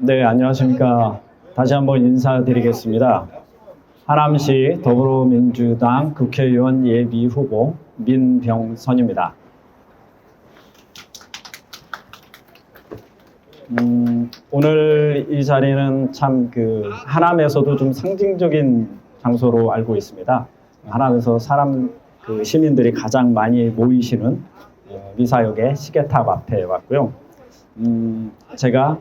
네, 안녕하십니까. 다시 한번 인사드리겠습니다. 하남시 더불어민주당 국회의원 예비후보 민병선입니다. 오늘 이 자리는 참 하남에서도 좀 상징적인 장소로 알고 있습니다. 하남에서 시민들이 가장 많이 모이시는 미사역의 시계탑 앞에 왔고요. 제가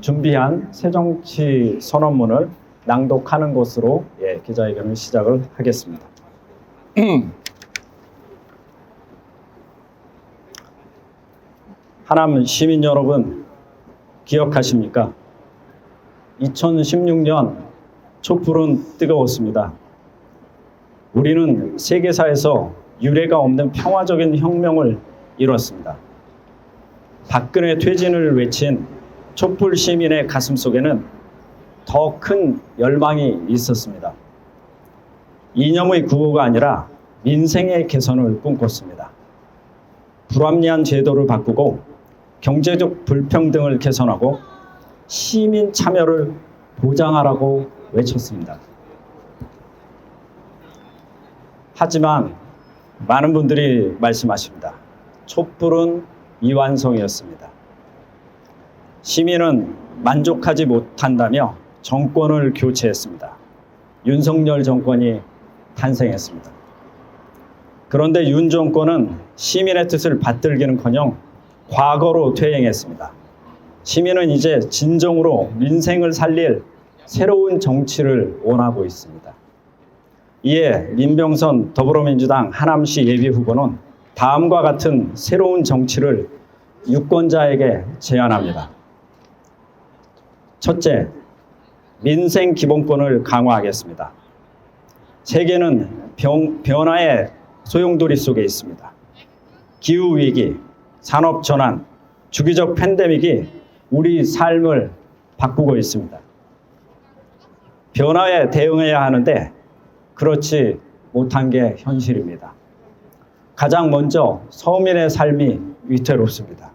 준비한 새정치 선언문을 낭독하는 것으로 기자회견을 시작을 하겠습니다. 하남 시민 여러분, 기억하십니까? 2016년 촛불은 뜨거웠습니다. 우리는 세계사에서 유례가 없는 평화적인 혁명을 이뤘습니다. 박근혜 퇴진을 외친 촛불 시민의 가슴 속에는 더 큰 열망이 있었습니다. 이념의 구호가 아니라 민생의 개선을 꿈꿨습니다. 불합리한 제도를 바꾸고 경제적 불평등을 개선하고 시민 참여를 보장하라고 외쳤습니다. 하지만 많은 분들이 말씀하십니다. 촛불은 미완성이었습니다. 시민은 만족하지 못한다며 정권을 교체했습니다. 윤석열 정권이 탄생했습니다. 그런데 윤 정권은 시민의 뜻을 받들기는커녕 과거로 퇴행했습니다. 시민은 이제 진정으로 민생을 살릴 새로운 정치를 원하고 있습니다. 이에 민병선 더불어민주당 하남시 예비후보는 다음과 같은 새로운 정치를 유권자에게 제안합니다. 첫째, 민생 기본권을 강화하겠습니다. 세계는 변화의 소용돌이 속에 있습니다. 기후위기, 산업전환, 주기적 팬데믹이 우리 삶을 바꾸고 있습니다. 변화에 대응해야 하는데 그렇지 못한 게 현실입니다. 가장 먼저 서민의 삶이 위태롭습니다.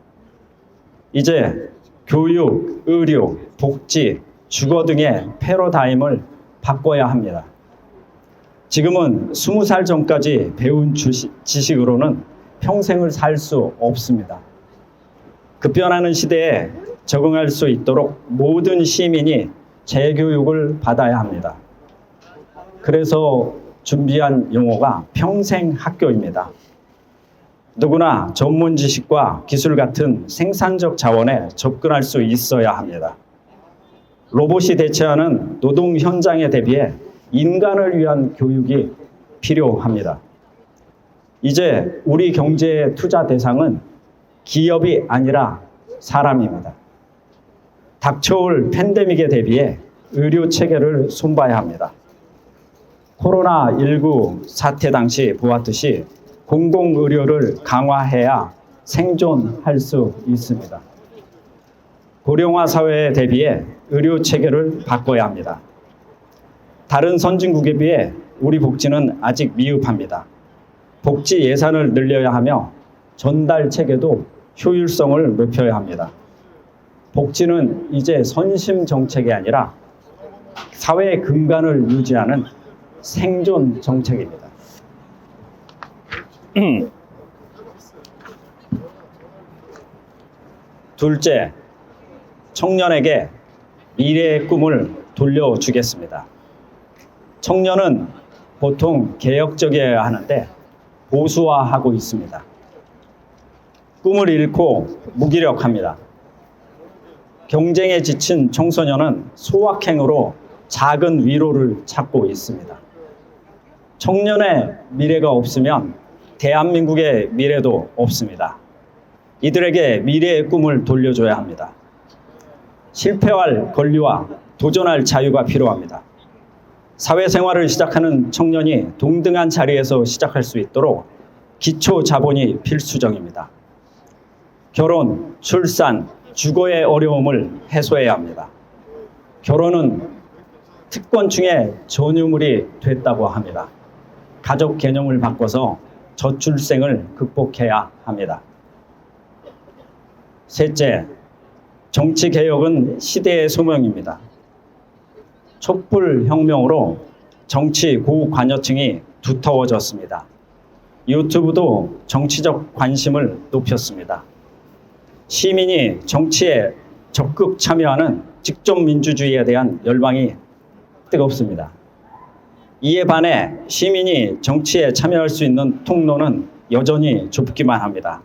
이제 교육, 의료, 복지, 주거 등의 패러다임을 바꿔야 합니다. 지금은 20살 전까지 배운 지식으로는 평생을 살 수 없습니다. 급변하는 시대에 적응할 수 있도록 모든 시민이 재교육을 받아야 합니다. 그래서 준비한 용어가 평생학교입니다. 누구나 전문 지식과 기술 같은 생산적 자원에 접근할 수 있어야 합니다. 로봇이 대체하는 노동 현장에 대비해 인간을 위한 교육이 필요합니다. 이제 우리 경제의 투자 대상은 기업이 아니라 사람입니다. 닥쳐올 팬데믹에 대비해 의료 체계를 손봐야 합니다. 코로나19 사태 당시 보았듯이 공공의료를 강화해야 생존할 수 있습니다. 고령화 사회에 대비해 의료 체계를 바꿔야 합니다. 다른 선진국에 비해 우리 복지는 아직 미흡합니다. 복지 예산을 늘려야 하며 전달 체계도 효율성을 높여야 합니다. 복지는 이제 선심 정책이 아니라 사회의 근간을 유지하는 생존 정책입니다. 둘째, 청년에게 미래의 꿈을 돌려주겠습니다. 청년은 보통 개혁적이어야 하는데 보수화하고 있습니다. 꿈을 잃고 무기력합니다. 경쟁에 지친 청소년은 소확행으로 작은 위로를 찾고 있습니다. 청년의 미래가 없으면 대한민국의 미래도 없습니다. 이들에게 미래의 꿈을 돌려줘야 합니다. 실패할 권리와 도전할 자유가 필요합니다. 사회생활을 시작하는 청년이 동등한 자리에서 시작할 수 있도록 기초 자본이 필수적입니다. 결혼, 출산, 주거의 어려움을 해소해야 합니다. 결혼은 특권층의 전유물이 됐다고 합니다. 가족 개념을 바꿔서 저출생을 극복해야 합니다. 셋째, 정치개혁은 시대의 소명입니다. 촛불혁명으로 정치 고관여층이 두터워졌습니다. 유튜브도 정치적 관심을 높였습니다. 시민이 정치에 적극 참여하는 직접 민주주의에 대한 열망이 뜨겁습니다. 이에 반해 시민이 정치에 참여할 수 있는 통로는 여전히 좁기만 합니다.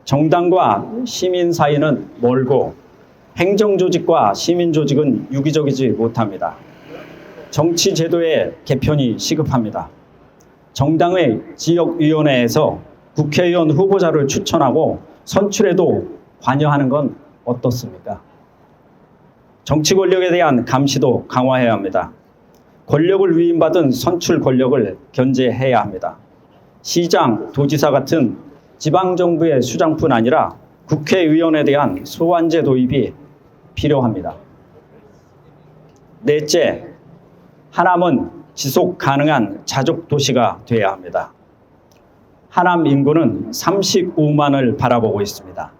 정당과 시민 사이는 멀고 행정조직과 시민조직은 유기적이지 못합니다. 정치제도의 개편이 시급합니다. 정당의 지역위원회에서 국회의원 후보자를 추천하고 선출에도 관여하는 건 어떻습니까? 정치 권력에 대한 감시도 강화해야 합니다. 권력을 위임받은 선출 권력을 견제해야 합니다. 시장, 도지사 같은 지방정부의 수장뿐 아니라 국회의원에 대한 소환제 도입이 필요합니다. 넷째, 하남은 지속 가능한 자족 도시가 되어야 합니다. 하남 인구는 35만을 바라보고 있습니다.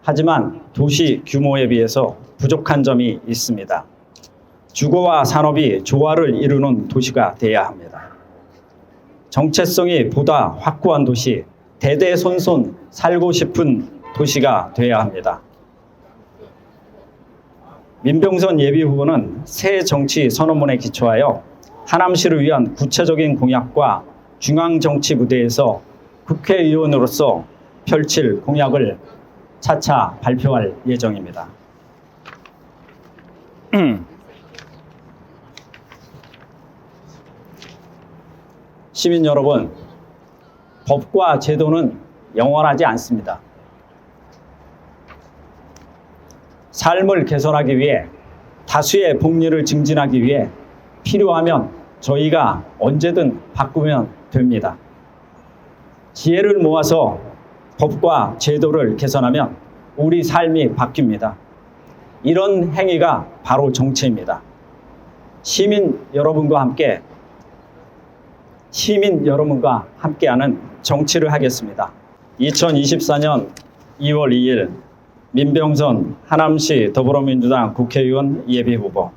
하지만 도시 규모에 비해서 부족한 점이 있습니다. 주거와 산업이 조화를 이루는 도시가 되어야 합니다. 정체성이 보다 확고한 도시, 대대손손 살고 싶은 도시가 되어야 합니다. 민병선 예비후보는 새 정치 선언문에 기초하여 하남시를 위한 구체적인 공약과 중앙정치 무대에서 국회의원으로서 펼칠 공약을 차차 발표할 예정입니다. 시민 여러분, 법과 제도는 영원하지 않습니다. 삶을 개선하기 위해, 다수의 복리를 증진하기 위해 필요하면 저희가 언제든 바꾸면 됩니다. 지혜를 모아서 법과 제도를 개선하면 우리 삶이 바뀝니다. 이런 행위가 바로 정치입니다. 시민 여러분과 함께하는 정치를 하겠습니다. 2024년 2월 2일 민병선 하남시 더불어민주당 국회의원 예비후보